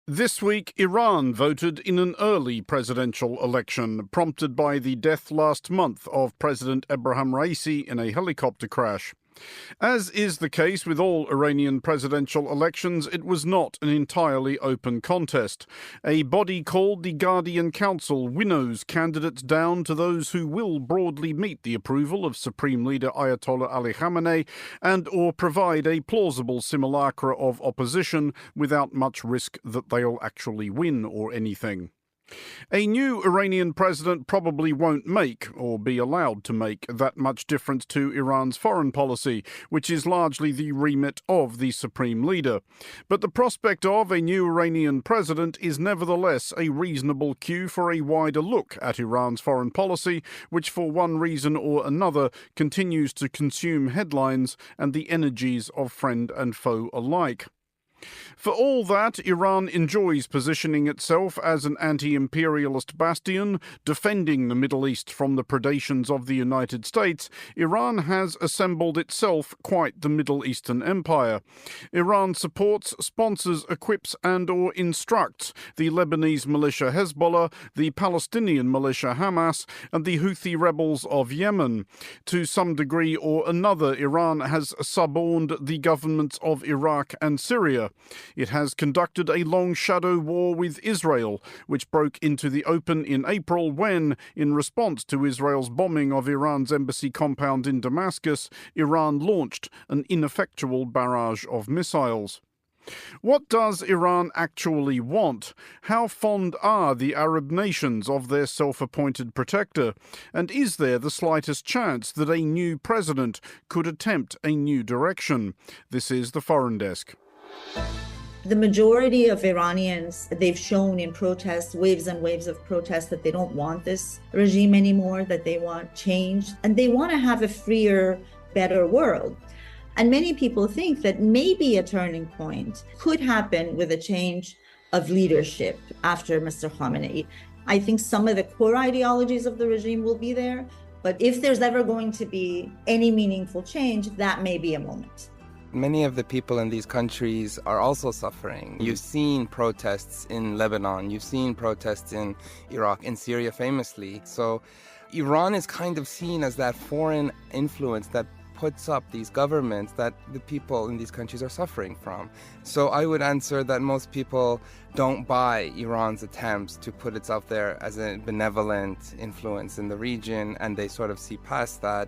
This week, Iran voted in an early presidential election, prompted by the death last month of President Ebrahim Raisi in a helicopter crash. As is the case with all Iranian presidential elections, it was not an entirely open contest. A body called the Guardian Council winnows candidates down to those who will broadly meet the approval of Supreme Leader Ayatollah Ali Khamenei and or provide a plausible simulacra of opposition without much risk that they'll actually win or anything. A new Iranian president probably won't make, or be allowed to make, that much difference to Iran's foreign policy, which is largely the remit of the supreme leader. But the prospect of a new Iranian president is nevertheless a reasonable cue for a wider look at Iran's foreign policy, which for one reason or another continues to consume headlines and the energies of friend and foe alike. For all that, Iran enjoys positioning itself as an anti-imperialist bastion, defending the Middle East from the predations of the United States. Iran has assembled itself quite the Middle Eastern empire. Iran supports, sponsors, equips and or instructs the Lebanese militia Hezbollah, the Palestinian militia Hamas and the Houthi rebels of Yemen. To some degree or another, Iran has suborned the governments of Iraq and Syria. It has conducted a long shadow war with Israel, which broke into the open in April when, in response to Israel's bombing of Iran's embassy compound in Damascus, Iran launched an ineffectual barrage of missiles. What does Iran actually want? How fond are the Arab nations of their self-appointed protector? And is there the slightest chance that a new president could attempt a new direction? This is the Foreign Desk. The majority of Iranians, they've shown in protests, waves and waves of protests, that they don't want this regime anymore, that they want change, and they want to have a freer, better world. And many people think that maybe a turning point could happen with a change of leadership after Mr. Khamenei. I think some of the core ideologies of the regime will be there, but if there's ever going to be any meaningful change, that may be a moment. Many of the people in these countries are also suffering. You've seen protests in Lebanon, you've seen protests in Iraq, in Syria famously. So Iran is kind of seen as that foreign influence that puts up these governments that the people in these countries are suffering from. So I would answer that most people don't buy Iran's attempts to put itself there as a benevolent influence in the region, and they sort of see past that.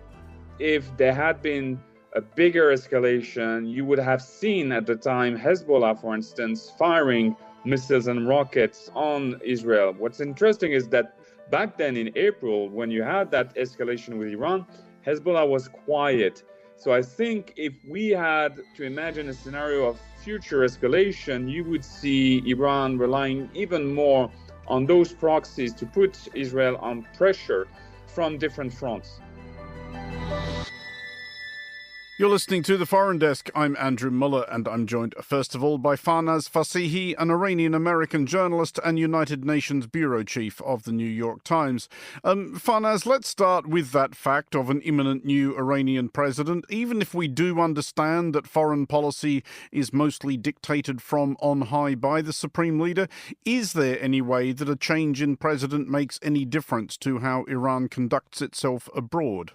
If there had been a bigger escalation, you would have seen at the time Hezbollah, for instance, firing missiles and rockets on Israel. What's interesting is that back then in April, when you had that escalation with Iran, Hezbollah was quiet. So I think if we had to imagine a scenario of future escalation, you would see Iran relying even more on those proxies to put Israel on pressure from different fronts. You're listening to The Foreign Desk. I'm Andrew Mueller, and I'm joined first of all by Farnaz Fassihi, an Iranian-American journalist and United Nations bureau chief of the New York Times. Farnaz, let's start with that fact of an imminent new Iranian president. Even if we do understand that foreign policy is mostly dictated from on high by the supreme leader, is there any way that a change in president makes any difference to how Iran conducts itself abroad?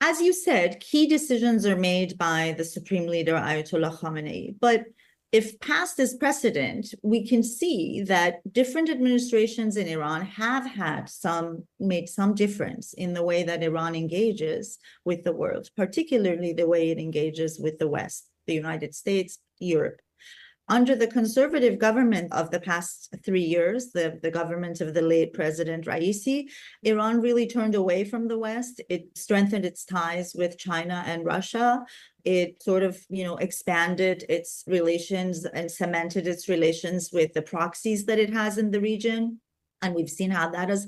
As you said, key decisions are made by the supreme leader, Ayatollah Khamenei. But if past is precedent, we can see that different administrations in Iran have made some difference in the way that Iran engages with the world, particularly the way it engages with the West, the United States, Europe. Under the conservative government of the past 3 years, the government of the late President Raisi, Iran really turned away from the West. It strengthened its ties with China and Russia. It sort of, expanded its relations and cemented its relations with the proxies that it has in the region. And we've seen how that is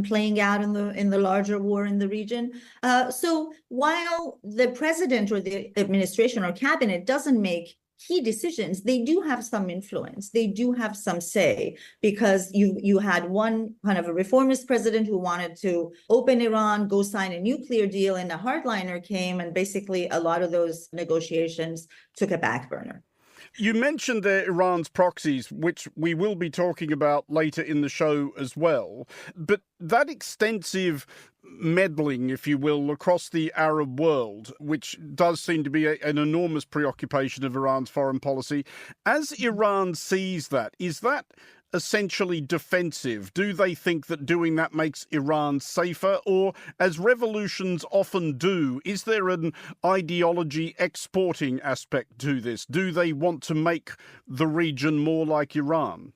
playing out in the larger war in the region. So while the president or the administration or cabinet doesn't make key decisions, they do have some influence. They do have some say, because you had one kind of a reformist president who wanted to open Iran, go sign a nuclear deal, and a hardliner came, and basically a lot of those negotiations took a back burner. You mentioned there Iran's proxies, which we will be talking about later in the show as well. But that extensive meddling, if you will, across the Arab world, which does seem to be an enormous preoccupation of Iran's foreign policy, as Iran sees that, is that essentially defensive? Do they think that doing that makes Iran safer? Or, as revolutions often do, is there an ideology exporting aspect to this? Do they want to make the region more like Iran?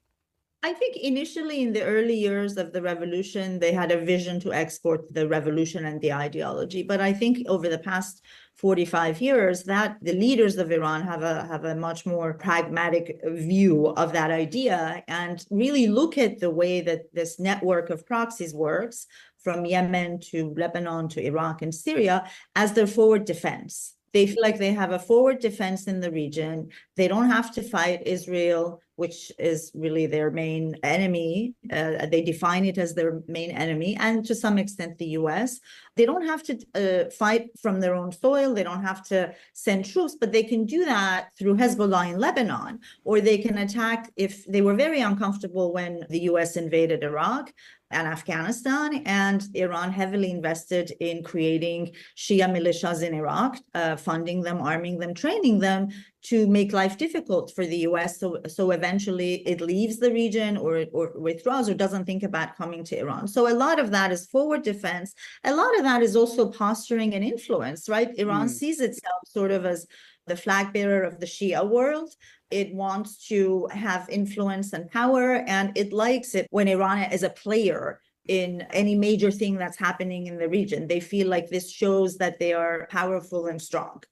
I think initially in the early years of the revolution, they had a vision to export the revolution and the ideology. But I think over the past 45 years, that the leaders of Iran have a much more pragmatic view of that idea and really look at the way that this network of proxies works from Yemen to Lebanon to Iraq and Syria as their forward defense. They feel like they have a forward defense in the region. They don't have to fight Israel, which is really their main enemy. They define it as their main enemy, and to some extent the US. They don't have to fight from their own soil. They don't have to send troops, but they can do that through Hezbollah in Lebanon, or they can attack if they were very uncomfortable when the US invaded Iraq and Afghanistan, and Iran heavily invested in creating Shia militias in Iraq, funding them, arming them, training them to make life difficult for the US. So eventually it leaves the region or withdraws or doesn't think about coming to Iran. So a lot of that is forward defense. A lot of that is also posturing and influence, right? Iran sees itself sort of as the flag bearer of the Shia world. It wants to have influence and power, and it likes it when Iran is a player in any major thing that's happening in the region. They feel like this shows that they are powerful and strong.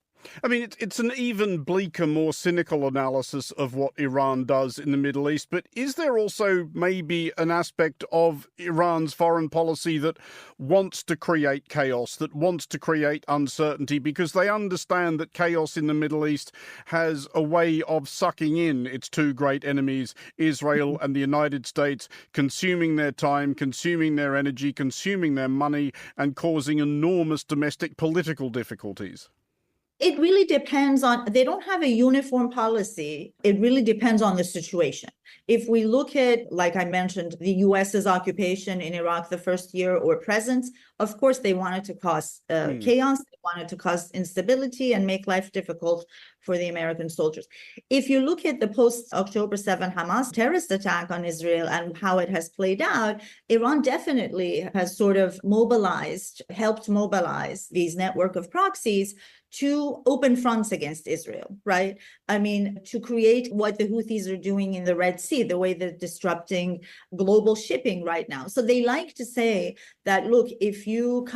I mean, it's an even bleaker, more cynical analysis of what Iran does in the Middle East, but is there also maybe an aspect of Iran's foreign policy that wants to create chaos, that wants to create uncertainty, because they understand that chaos in the Middle East has a way of sucking in its two great enemies, Israel and the United States, consuming their time, consuming their energy, consuming their money, and causing enormous domestic political difficulties? It really depends on, they don't have a uniform policy. It really depends on the situation. If we look at, like I mentioned, the US's occupation in Iraq the first year or presence, of course, they wanted to cause chaos, they wanted to cause instability and make life difficult for the American soldiers. If you look at the post-October 7 Hamas terrorist attack on Israel and how it has played out, Iran definitely has sort of helped mobilize these network of proxies to open fronts against Israel, right? I mean, to create what the Houthis are doing in the Red Sea, the way they're disrupting global shipping right now. So they like to say that, look, if you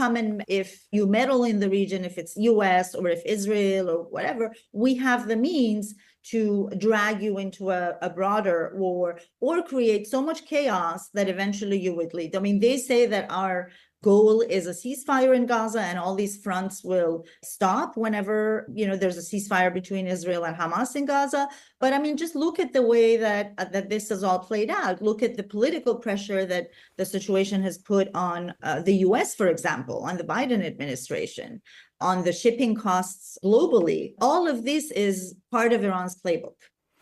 meddle in the region, if it's US or if Israel or whatever, we have the means to drag you into a broader war or create so much chaos that eventually you would lead. I mean, they say that our goal is a ceasefire in Gaza and all these fronts will stop whenever, there's a ceasefire between Israel and Hamas in Gaza. But I mean, just look at the way that this has all played out. Look at the political pressure that the situation has put on the US, for example, on the Biden administration, on the shipping costs globally. All of this is part of Iran's playbook.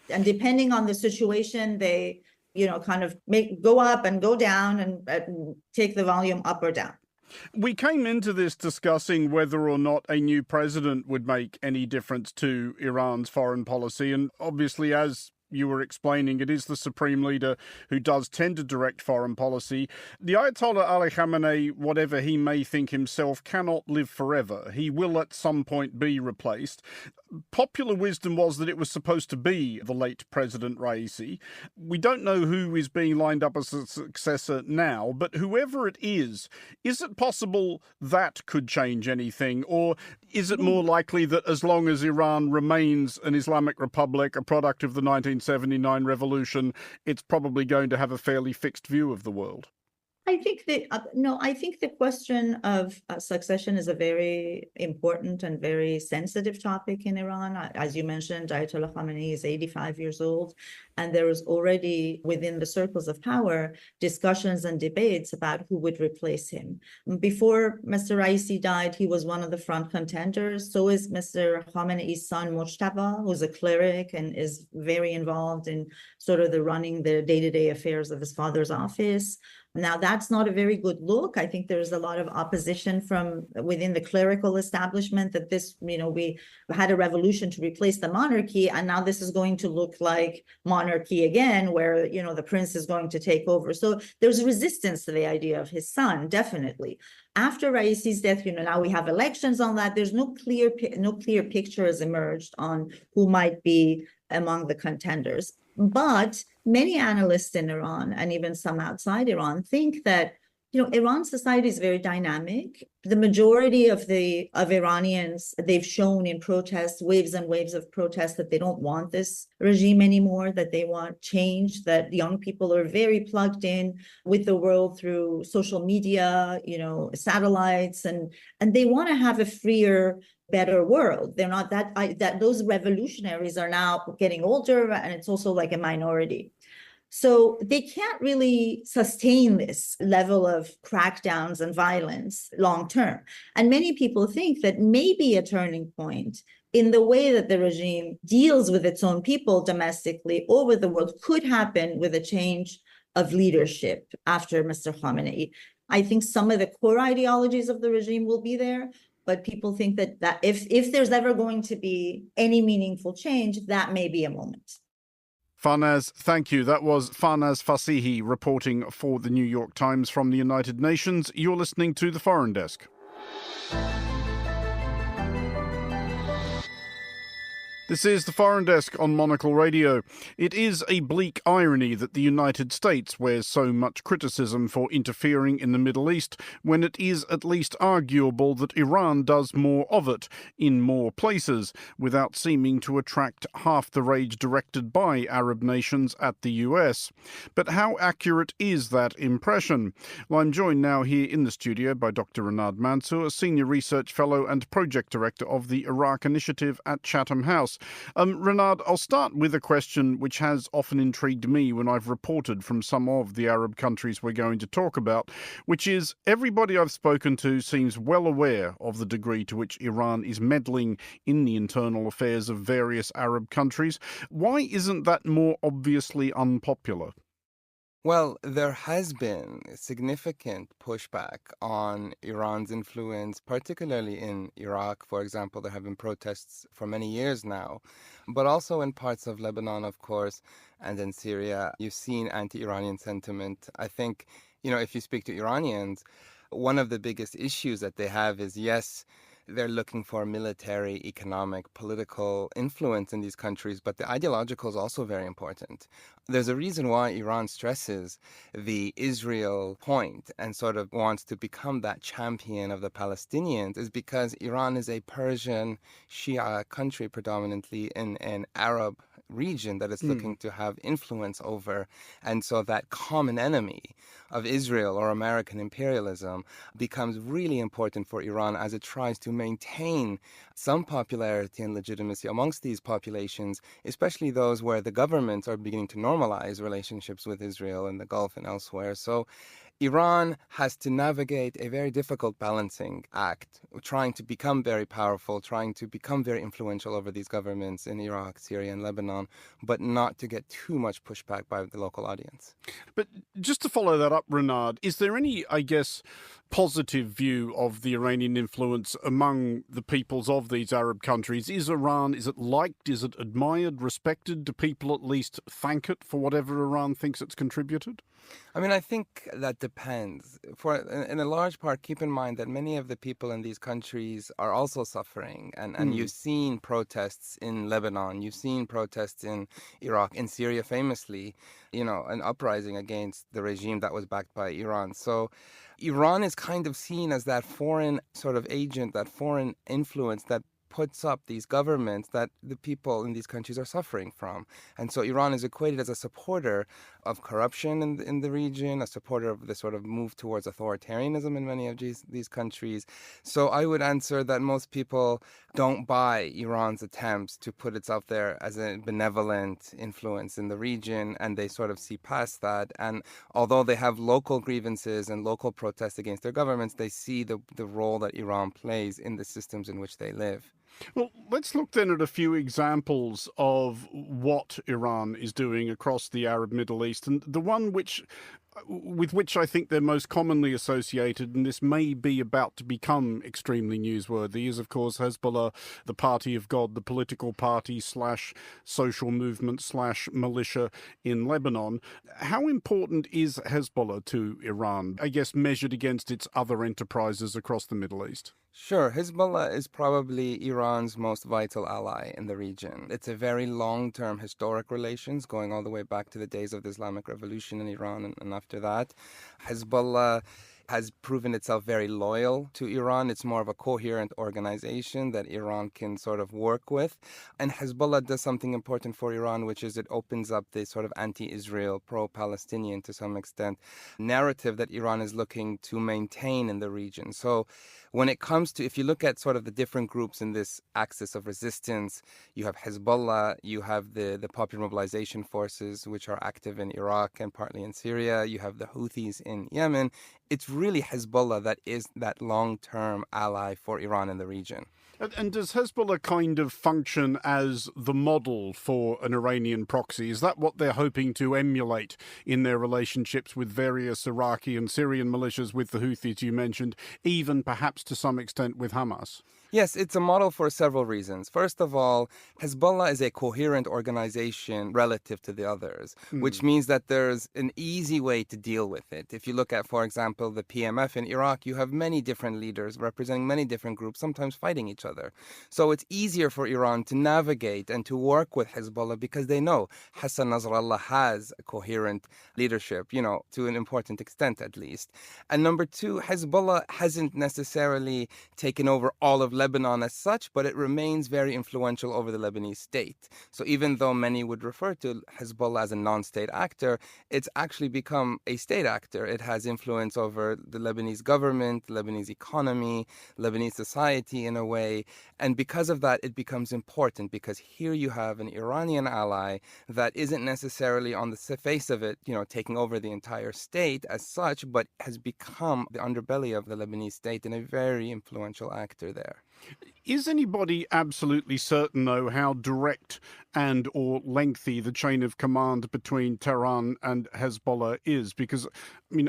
And depending on the situation, they kind of go up and go down and take the volume up or down. We came into this discussing whether or not a new president would make any difference to Iran's foreign policy. And obviously, as you were explaining, it is the supreme leader who does tend to direct foreign policy. The Ayatollah Ali Khamenei, whatever he may think himself, cannot live forever. He will at some point be replaced. Popular wisdom was that it was supposed to be the late President Raisi. We don't know who is being lined up as a successor now, but whoever it is it possible that could change anything? Or is it more likely that as long as Iran remains an Islamic republic, a product of the 1979 revolution, it's probably going to have a fairly fixed view of the world? I I think that no, I think the question of succession is a very important and very sensitive topic in Iran. As you mentioned, Ayatollah Khamenei is 85 years old, and there is already within the circles of power discussions and debates about who would replace him. Before Mr. Raisi died, he was one of the front contenders. So is Mr. Khamenei's son Mojtaba, who's a cleric and is very involved in sort of the running the day-to-day affairs of his father's office. Now, that's not a very good look. I think there's a lot of opposition from within the clerical establishment that this, we had a revolution to replace the monarchy, and now this is going to look like monarchy again, where, the prince is going to take over. So there's resistance to the idea of his son, definitely. After Raisi's death, now we have elections on that. There's no clear picture has emerged on who might be among the contenders. But many analysts in Iran, and even some outside Iran, think that Iran society is very dynamic. The majority of Iranians, they've shown in protests, waves and waves of protests, that they don't want this regime anymore, that they want change, that young people are very plugged in with the world through social media, satellites, and they want to have a freer, better world. They're not that those revolutionaries are now getting older, and it's also like a minority. So they can't really sustain this level of crackdowns and violence long term. And many people think that maybe a turning point in the way that the regime deals with its own people domestically or with the world could happen with a change of leadership after Mr. Khamenei. I think some of the core ideologies of the regime will be there, but people think that if there's ever going to be any meaningful change, that may be a moment. Farnaz, thank you. That was Farnaz Fassihi reporting for the New York Times from the United Nations. You're listening to The Foreign Desk. This is The Foreign Desk on Monocle Radio. It is a bleak irony that the United States wears so much criticism for interfering in the Middle East when it is at least arguable that Iran does more of it in more places without seeming to attract half the rage directed by Arab nations at the US. But how accurate is that impression? Well, I'm joined now here in the studio by Dr. Renad Mansour, Senior Research Fellow and Project Director of the Iraq Initiative at Chatham House. Renad, I'll start with a question which has often intrigued me when I've reported from some of the Arab countries we're going to talk about, which is everybody I've spoken to seems well aware of the degree to which Iran is meddling in the internal affairs of various Arab countries. Why isn't that more obviously unpopular? Well, there has been significant pushback on Iran's influence, particularly in Iraq. For example, there have been protests for many years now, but also in parts of Lebanon, of course, and in Syria. You've seen anti-Iranian sentiment. I think, if you speak to Iranians, one of the biggest issues that they have is, yes, they're looking for military, economic, political influence in these countries, but the ideological is also very important. There's a reason why Iran stresses the Israel point and sort of wants to become that champion of the Palestinians is because Iran is a Persian Shia country predominantly in an Arab region that is looking to have influence over. And so that common enemy of Israel or American imperialism becomes really important for Iran as it tries to maintain some popularity and legitimacy amongst these populations, especially those where the governments are beginning to normalize relationships with Israel in the Gulf and elsewhere. So Iran has to navigate a very difficult balancing act, trying to become very powerful, trying to become very influential over these governments in Iraq, Syria, and Lebanon, but not to get too much pushback by the local audience. But just to follow that up, Renad, is there any, positive view of the Iranian influence among the peoples of these Arab countries? Is it liked, is it admired, respected? Do people at least thank it for whatever Iran thinks it's contributed? I think that depends. In a large part, keep in mind that many of the people in these countries are also suffering. And you've seen protests in Lebanon, you've seen protests in Iraq, in Syria famously, an uprising against the regime that was backed by Iran. So Iran is kind of seen as that foreign sort of agent, that foreign influence that puts up these governments that the people in these countries are suffering from. And so Iran is equated as a supporter of corruption in the region, a supporter of the sort of move towards authoritarianism in many of these countries. So I would answer that most people don't buy Iran's attempts to put itself there as a benevolent influence in the region, and they sort of see past that. And although they have local grievances and local protests against their governments, they see the role that Iran plays in the systems in which they live. Well, let's look then at a few examples of what Iran is doing across the Arab Middle East. And the one with which I think they're most commonly associated, and this may be about to become extremely newsworthy, is, of course, Hezbollah, the Party of God, the political party / social movement / militia in Lebanon. How important is Hezbollah to Iran, I guess, measured against its other enterprises across the Middle East? Sure. Hezbollah is probably Iran's most vital ally in the region. It's a very long-term historic relations going all the way back to the days of the Islamic Revolution in Iran and after that. Hezbollah has proven itself very loyal to Iran. It's more of a coherent organization that Iran can sort of work with. And Hezbollah does something important for Iran, which is it opens up the sort of anti-Israel, pro-Palestinian to some extent narrative that Iran is looking to maintain in the region. So when it comes to, if you look at sort of the different groups in this axis of resistance, you have Hezbollah, you have the Popular Mobilization Forces, which are active in Iraq and partly in Syria, you have the Houthis in Yemen. It's really Hezbollah that is that long-term ally for Iran in the region. And does Hezbollah kind of function as the model for an Iranian proxy? Is that what they're hoping to emulate in their relationships with various Iraqi and Syrian militias, with the Houthis you mentioned, even perhaps to some extent with Hamas? Yes, it's a model for several reasons. First of all, Hezbollah is a coherent organization relative to the others, which means that there's an easy way to deal with it. If you look at, for example, the PMF in Iraq, you have many different leaders representing many different groups, sometimes fighting each other. So it's easier for Iran to navigate and to work with Hezbollah because they know Hassan Nasrallah has a coherent leadership, to an important extent at least. And number two, Hezbollah hasn't necessarily taken over all of Lebanon as such, but it remains very influential over the Lebanese state. So even though many would refer to Hezbollah as a non-state actor, it's actually become a state actor. It has influence over the Lebanese government, the Lebanese economy, Lebanese society in a way. And because of that, it becomes important because here you have an Iranian ally that isn't necessarily on the face of it, taking over the entire state as such, but has become the underbelly of the Lebanese state and a very influential actor there. Is anybody absolutely certain, though, how direct and or lengthy the chain of command between Tehran and Hezbollah is? Because,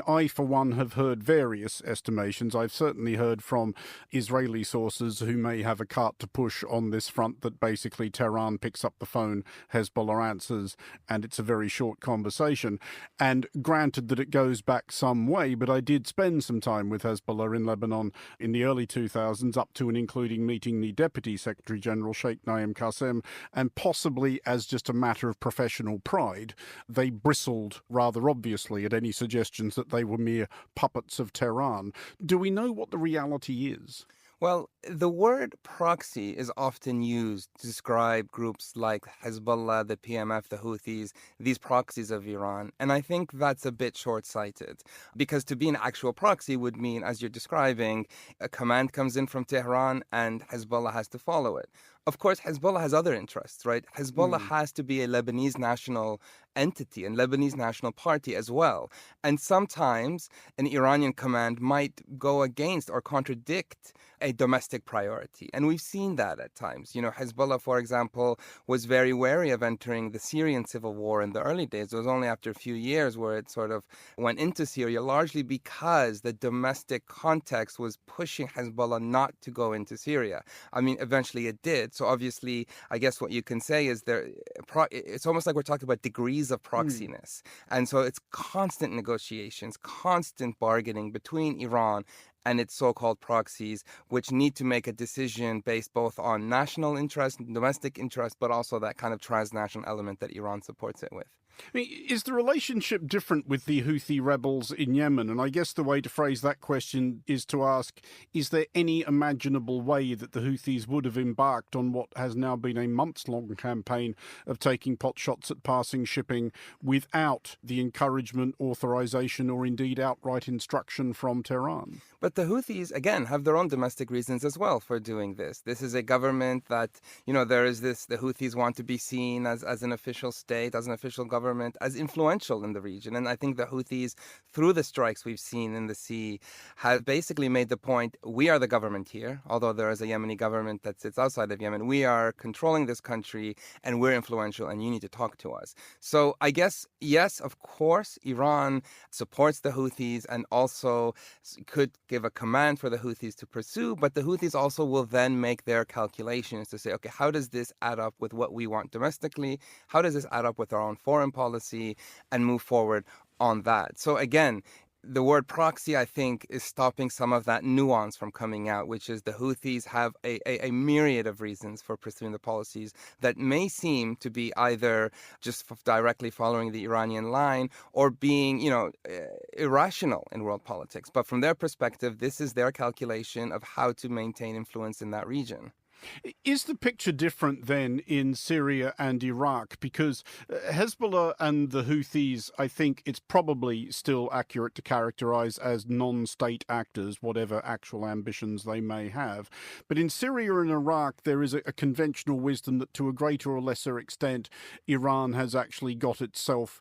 I, for one, have heard various estimations. I've certainly heard from Israeli sources who may have a cart to push on this front that basically Tehran picks up the phone, Hezbollah answers, and it's a very short conversation. And granted that it goes back some way, but I did spend some time with Hezbollah in Lebanon in the early 2000s, up to and including meeting the Deputy Secretary General Sheikh Naim Qassem, and possibly as just a matter of professional pride, they bristled rather obviously at any suggestions that they were mere puppets of Tehran. Do we know what the reality is? Well, the word proxy is often used to describe groups like Hezbollah, the PMF, the Houthis, these proxies of Iran. And I think that's a bit short-sighted because to be an actual proxy would mean, as you're describing, a command comes in from Tehran and Hezbollah has to follow it. Of course, Hezbollah has other interests, right? Hezbollah has to be a Lebanese national entity and Lebanese national party as well. And sometimes an Iranian command might go against or contradict a domestic priority. And we've seen that at times. Hezbollah, for example, was very wary of entering the Syrian civil war in the early days. It was only after a few years where it sort of went into Syria, largely because the domestic context was pushing Hezbollah not to go into Syria. Eventually it did. So obviously, I guess what you can say is it's almost like we're talking about degrees of proxiness. And so it's constant negotiations, constant bargaining between Iran and its so-called proxies, which need to make a decision based both on national interest, domestic interest, but also that kind of transnational element that Iran supports it with. I mean, is the relationship different with the Houthi rebels in Yemen? And I guess the way to phrase that question is to ask, is there any imaginable way that the Houthis would have embarked on what has now been a months-long campaign of taking potshots at passing shipping without the encouragement, authorization, or indeed outright instruction from Tehran? But the Houthis, again, have their own domestic reasons as well for doing this. This is a government that, there is this, the Houthis want to be seen as an official state, as an official government, as influential in the region. And I think the Houthis, through the strikes we've seen in the sea, have basically made the point, we are the government here, although there is a Yemeni government that sits outside of Yemen. We are controlling this country and we're influential and you need to talk to us. So I guess, yes, of course, Iran supports the Houthis and also could give a command for the Houthis to pursue, but the Houthis also will then make their calculations to say, okay, how does this add up with what we want domestically? How does this add up with our own foreign policy, and move forward on that? So again, the word proxy, I think, is stopping some of that nuance from coming out, which is the Houthis have a myriad of reasons for pursuing the policies that may seem to be either just directly following the Iranian line or being, irrational in world politics. But from their perspective, this is their calculation of how to maintain influence in that region. Is the picture different then in Syria and Iraq? Because Hezbollah and the Houthis, I think it's probably still accurate to characterize as non-state actors, whatever actual ambitions they may have. But in Syria and Iraq, there is a conventional wisdom that to a greater or lesser extent, Iran has actually got itself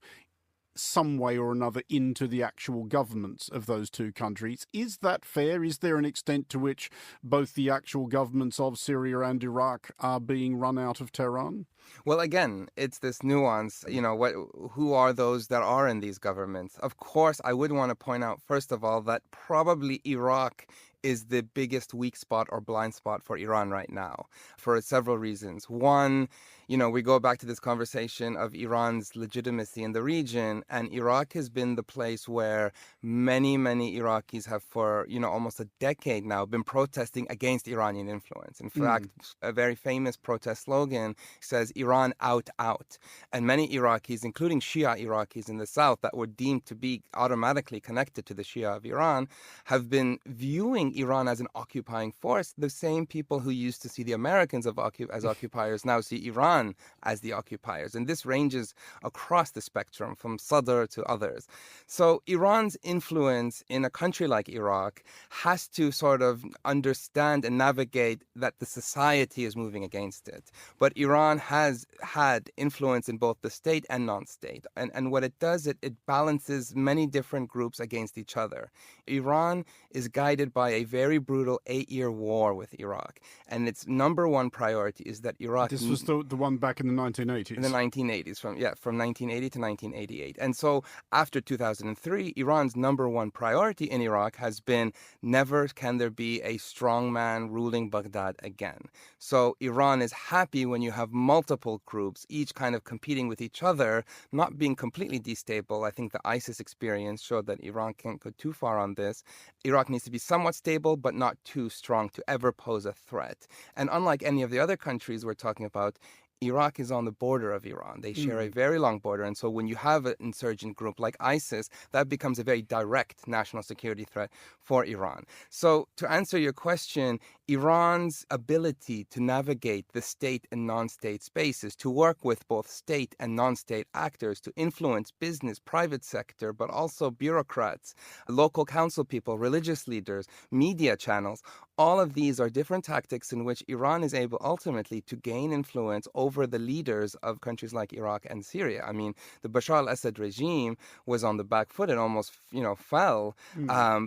some way or another into the actual governments of those two countries. Is that fair? Is there an extent to which both the actual governments of Syria and Iraq are being run out of Tehran? Well, again, it's this nuance, who are those that are in these governments? Of course, I would want to point out, first of all, that probably Iraq is the biggest weak spot or blind spot for Iran right now for several reasons. One, we go back to this conversation of Iran's legitimacy in the region, and Iraq has been the place where many, many Iraqis have for, almost a decade now been protesting against Iranian influence. In fact, a very famous protest slogan says, Iran out, out. And many Iraqis, including Shia Iraqis in the south that were deemed to be automatically connected to the Shia of Iran, have been viewing Iran as an occupying force. The same people who used to see the Americans as occupiers now see Iran as the occupiers. And this ranges across the spectrum from Sadr to others. So Iran's influence in a country like Iraq has to sort of understand and navigate that the society is moving against it. But Iran has had influence in both the state and non-state. And what it does, it balances many different groups against each other. Iran is guided by a very brutal 8-year war with Iraq. And its number one priority is that Iraq... This was the one back in the 1980s. In the 1980s, from 1980 to 1988. And so after 2003, Iran's number one priority in Iraq has been never can there be a strong man ruling Baghdad again. So Iran is happy when you have multiple groups, each kind of competing with each other, not being completely destable. I think the ISIS experience showed that Iran can't go too far on this. Iraq needs to be somewhat stable, but not too strong to ever pose a threat. And unlike any of the other countries we're talking about, Iraq is on the border of Iran. They share a very long border. And so when you have an insurgent group like ISIS, that becomes a very direct national security threat for Iran. So to answer your question, Iran's ability to navigate the state and non-state spaces, to work with both state and non-state actors, to influence business, private sector, but also bureaucrats, local council people, religious leaders, media channels, all of these are different tactics in which Iran is able ultimately to gain influence over the leaders of countries like Iraq and Syria. I mean, the Bashar al-Assad regime was on the back foot and almost, fell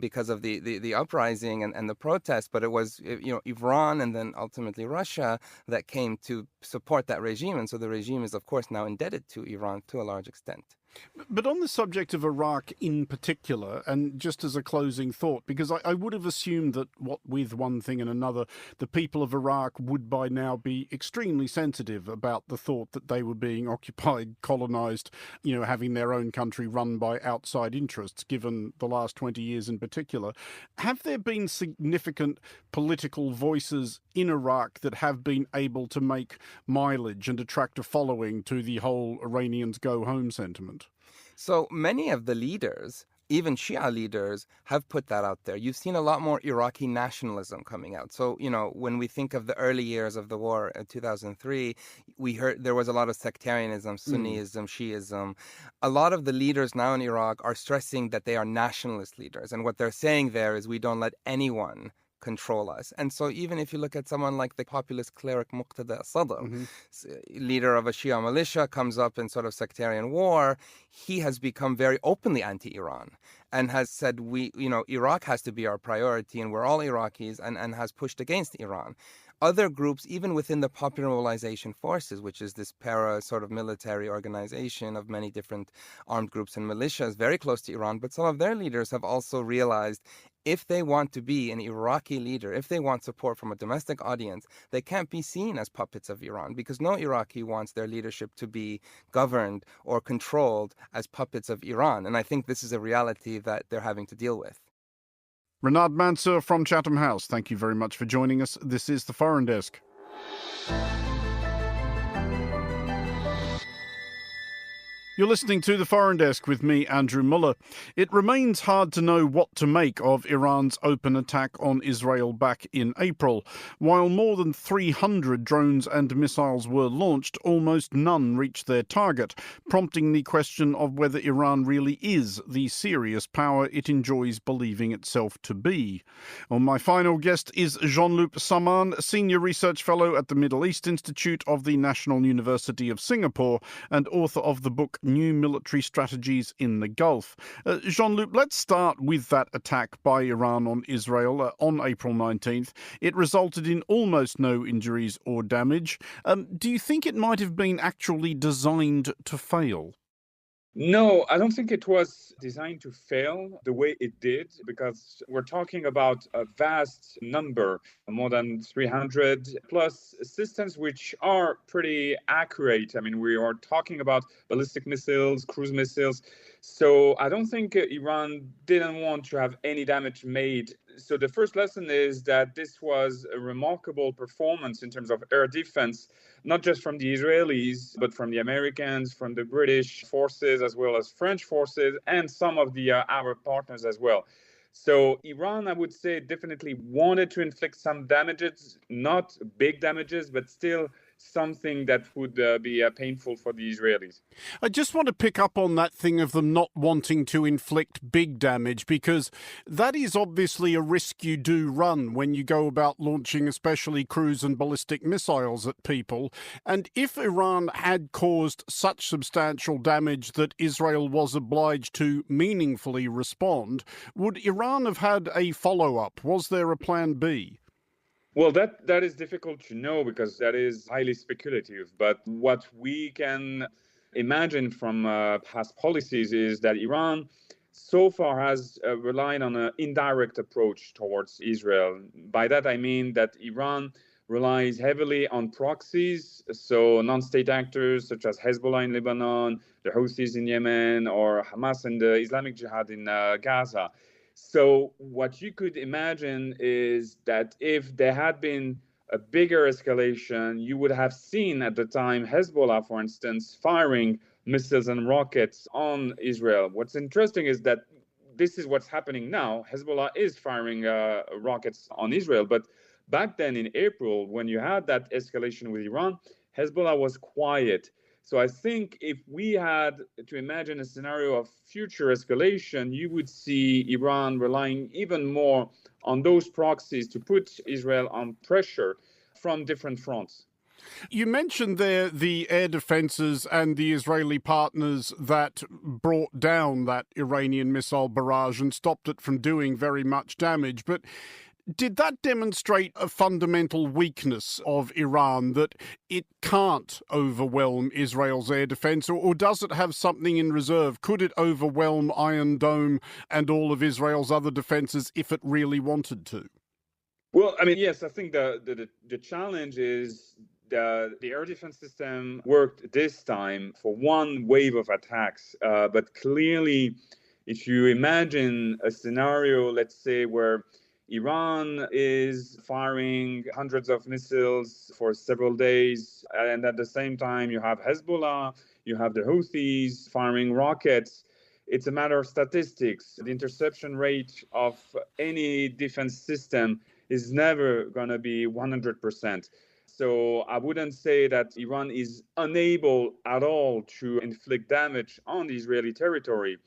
because of the uprising and the protests. But it was, Iran and then ultimately Russia that came to support that regime. And so the regime is, of course, now indebted to Iran to a large extent. But on the subject of Iraq in particular, and just as a closing thought, because I would have assumed that what with one thing and another, the people of Iraq would by now be extremely sensitive about the thought that they were being occupied, colonized, having their own country run by outside interests, given the last 20 years in particular. Have there been significant political voices in Iraq that have been able to make mileage and attract a following to the whole Iranians go home sentiment? So many of the leaders, even Shia leaders, have put that out there. You've seen a lot more Iraqi nationalism coming out. So, when we think of the early years of the war in 2003, we heard there was a lot of sectarianism, Sunnism, Shiism. A lot of the leaders now in Iraq are stressing that they are nationalist leaders. And what they're saying there is we don't let anyone control us. And so even if you look at someone like the populist cleric Muqtada Sadr, leader of a Shia militia, comes up in sort of sectarian war, he has become very openly anti-Iran and has said Iraq has to be our priority and we're all Iraqis, and has pushed against Iran. Other groups, even within the Popular Mobilization Forces, which is this para sort of military organization of many different armed groups and militias very close to Iran, but some of their leaders have also realized if they want to be an Iraqi leader, if they want support from a domestic audience, they can't be seen as puppets of Iran, because no Iraqi wants their leadership to be governed or controlled as puppets of Iran. And I think this is a reality that they're having to deal with. Renad Mansour from Chatham House, thank you very much for joining us. This is the Foreign Desk. You're listening to The Foreign Desk with me, Andrew Mueller. It remains hard to know what to make of Iran's open attack on Israel back in April. While more than 300 drones and missiles were launched, almost none reached their target, prompting the question of whether Iran really is the serious power it enjoys believing itself to be. Well, my final guest is Jean-Loup Samaan, Senior Research Fellow at the Middle East Institute of the National University of Singapore and author of the book New Military Strategies in the Gulf. Jean-Loup, let's start with that attack by Iran on Israel on April 19th. It resulted in almost no injuries or damage. Do you think it might have been actually designed to fail? No, I don't think it was designed to fail the way it did, because we're talking about a vast number, more than 300 plus systems, which are pretty accurate. I mean, we are talking about ballistic missiles, cruise missiles. So I don't think Iran didn't want to have any damage made. So the first lesson is that this was a remarkable performance in terms of air defense, not just from the Israelis, but from the Americans, from the British forces, as well as French forces, and some of the Arab partners as well. So Iran, I would say, definitely wanted to inflict some damages, not big damages, but still something that would be painful for the Israelis. I just want to pick up on that thing of them not wanting to inflict big damage, because that is obviously a risk you do run when you go about launching especially cruise and ballistic missiles at people. And if Iran had caused such substantial damage that Israel was obliged to meaningfully respond, would Iran have had a follow-up? Was there a plan B? Well, that is difficult to know, because that is highly speculative. But what we can imagine from past policies is that Iran so far has relied on an indirect approach towards Israel. By that, I mean that Iran relies heavily on proxies, so non-state actors such as Hezbollah in Lebanon, the Houthis in Yemen, or Hamas and the Islamic Jihad in Gaza. So what you could imagine is that if there had been a bigger escalation, you would have seen at the time Hezbollah, for instance, firing missiles and rockets on Israel. What's interesting is that this is what's happening now. Hezbollah is firing rockets on Israel. But back then in April, when you had that escalation with Iran, Hezbollah was quiet. So I think if we had to imagine a scenario of future escalation, you would see Iran relying even more on those proxies to put Israel on pressure from different fronts. You mentioned there the air defenses and the Israeli partners that brought down that Iranian missile barrage and stopped it from doing very much damage. But Did that demonstrate a fundamental weakness of Iran, that it can't overwhelm Israel's air defense, or does it have something in reserve? Could it overwhelm Iron Dome and all of Israel's other defenses if it really wanted to? Well, I mean, yes, I think the challenge is the air defense system worked this time for one wave of attacks, but clearly, if you imagine a scenario, let's say, where Iran is firing hundreds of missiles for several days, and at the same time you have Hezbollah, you have the Houthis firing rockets. It's a matter of statistics. The interception rate of any defense system is never going to be 100%. So I wouldn't say that Iran is unable at all to inflict damage on the Israeli territory.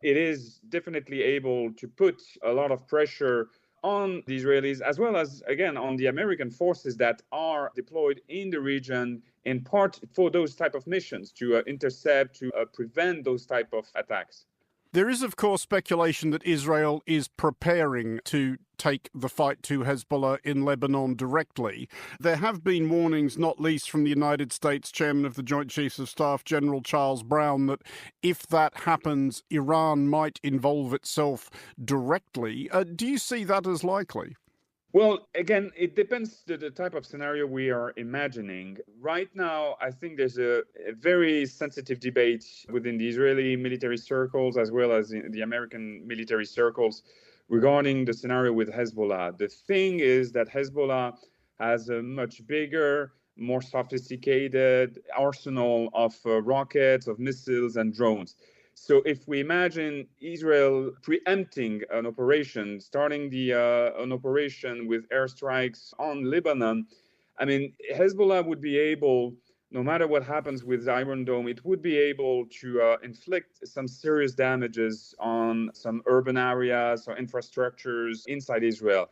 It is definitely able to put a lot of pressure on the Israelis, as well as, again, on the American forces that are deployed in the region, in part for those type of missions, to intercept, to prevent those type of attacks. There is, of course, speculation that Israel is preparing to take the fight to Hezbollah in Lebanon directly. There have been warnings, not least from the United States Chairman of the Joint Chiefs of Staff, General Charles Brown, that if that happens, Iran might involve itself directly. Do you see that as likely? Well, again, it depends on the type of scenario we are imagining. Right now, I think there's a very sensitive debate within the Israeli military circles as well as in the American military circles regarding the scenario with Hezbollah. The thing is that Hezbollah has a much bigger, more sophisticated arsenal of rockets, of missiles and drones. So if we imagine Israel preempting an operation, starting an operation with airstrikes on Lebanon, I mean, Hezbollah would be able, no matter what happens with Iron Dome, it would be able to inflict some serious damages on some urban areas or infrastructures inside Israel.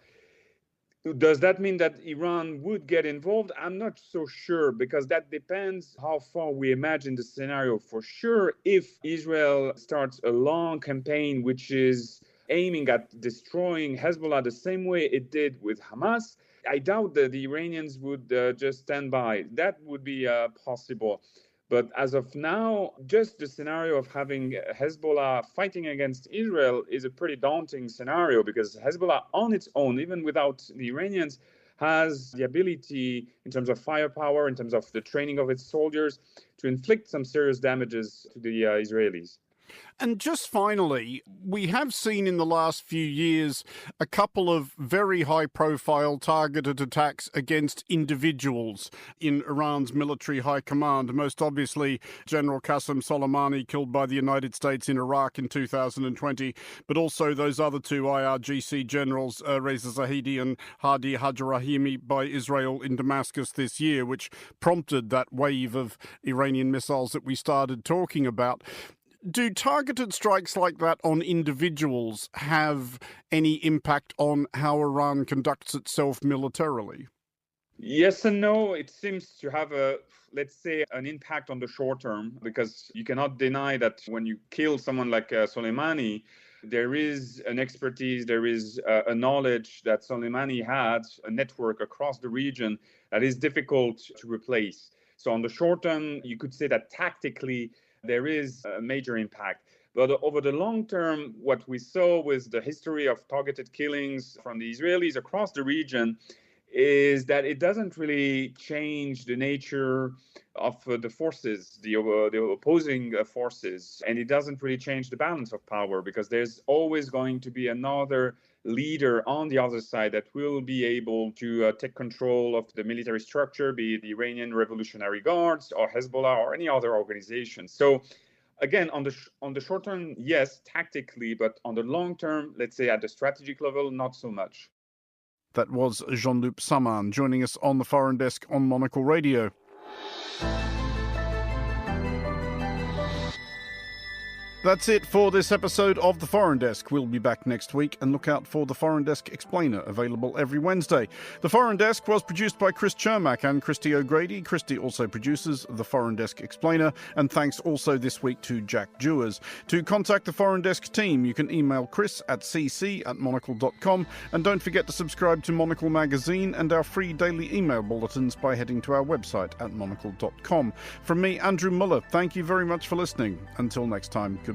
Does that mean that Iran would get involved? I'm not so sure, because that depends how far we imagine the scenario. For sure, if Israel starts a long campaign which is aiming at destroying Hezbollah the same way it did with Hamas, I doubt that the Iranians would just stand by. That would be possible. But as of now, just the scenario of having Hezbollah fighting against Israel is a pretty daunting scenario, because Hezbollah on its own, even without the Iranians, has the ability in terms of firepower, in terms of the training of its soldiers, to inflict some serious damages to the Israelis. And just finally, we have seen in the last few years a couple of very high-profile targeted attacks against individuals in Iran's military high command. Most obviously, General Qasem Soleimani killed by the United States in Iraq in 2020, but also those other two IRGC generals, Reza Zahedi and Hadi Hajarahimi, by Israel in Damascus this year, which prompted that wave of Iranian missiles that we started talking about. Do targeted strikes like that on individuals have any impact on how Iran conducts itself militarily? Yes and no. It seems to have let's say, an impact on the short term, because you cannot deny that when you kill someone like Soleimani, there is an expertise, there is a knowledge that Soleimani had, a network across the region that is difficult to replace. So on the short term, you could say that tactically, there is a major impact. But over the long term, what we saw with the history of targeted killings from the Israelis across the region is that it doesn't really change the nature of the forces, the opposing forces, and it doesn't really change the balance of power, because there's always going to be another leader on the other side that will be able to take control of the military structure, be it the Iranian Revolutionary Guards or Hezbollah or any other organization. So again, on the short term, yes, tactically, but on the long term, let's say at the strategic level, not so much. That was Jean-Loup Samaan joining us on the Foreign Desk on Monocle Radio. That's it for this episode of The Foreign Desk. We'll be back next week, and look out for The Foreign Desk Explainer, available every Wednesday. The Foreign Desk was produced by Chris Chermak and Christy O'Grady. Christy also produces The Foreign Desk Explainer, and thanks also this week to Jack Dewars. To contact the Foreign Desk team, you can email chris@cc@monocle.com, and don't forget to subscribe to Monocle Magazine and our free daily email bulletins by heading to our website at monocle.com. From me, Andrew Mueller, thank you very much for listening. Until next time, goodbye.